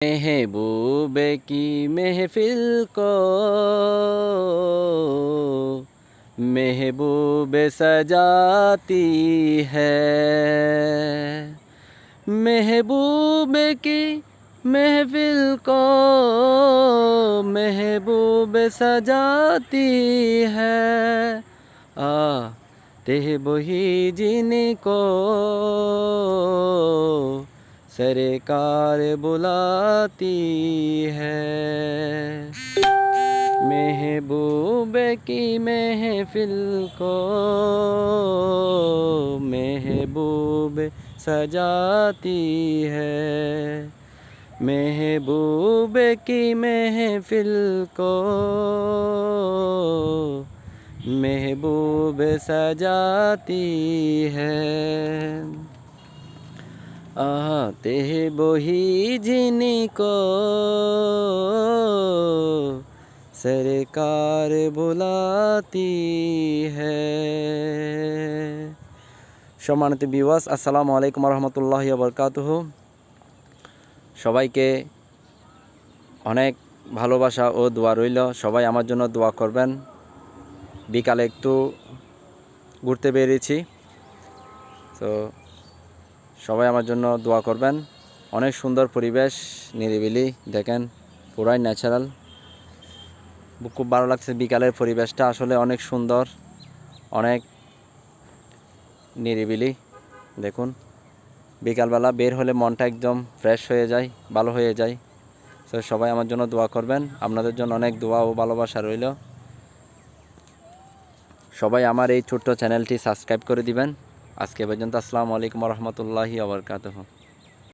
महबूबे की महफिल को महबूब सजाती है। महबूब की महफिल को महबूब सजाती है। आते वही जिनको सरकार बुलाती है। महबूब की महफिल को महबूब सजाती है। महबूब की महफिल को महबूब सजाती है। आते वही जिनको सरकार बुलाती है। সম্মানিত ভিউয়ার্স, আসসালামু আলাইকুম রহমতুল্লাহি ওয়া বারাকাতুহু। সবাইকে অনেক ভালোবাসা ও দোয়া রইল। সবাই আমার জন্য দোয়া করবেন। বিকালে একটু ঘুরতে বেরিয়েছি, তো সবাই আমার জন্য দোয়া করবেন। অনেক সুন্দর পরিবেশ, নিরিবিলি, দেখেন পুরাই ন্যাচারাল। খুব ভালো লাগছে। বিকালের পরিবেশটা আসলে অনেক সুন্দর, অনেক নিরিবিলি। দেখুন, বিকালবেলা বের হলে মনটা একদম ফ্রেশ হয়ে যায়, ভালো হয়ে যায়। তো সবাই আমার জন্য দোয়া করবেন। আপনাদের জন্য অনেক দোয়া ও ভালোবাসা রইল। সবাই আমার এই ছোট্ট চ্যানেলটি সাবস্ক্রাইব করে দিবেন। আজকে পর্যন্ত আসসালামু আলাইকুম রহমতুল্লাহি ওয়া বারাকাতুহু।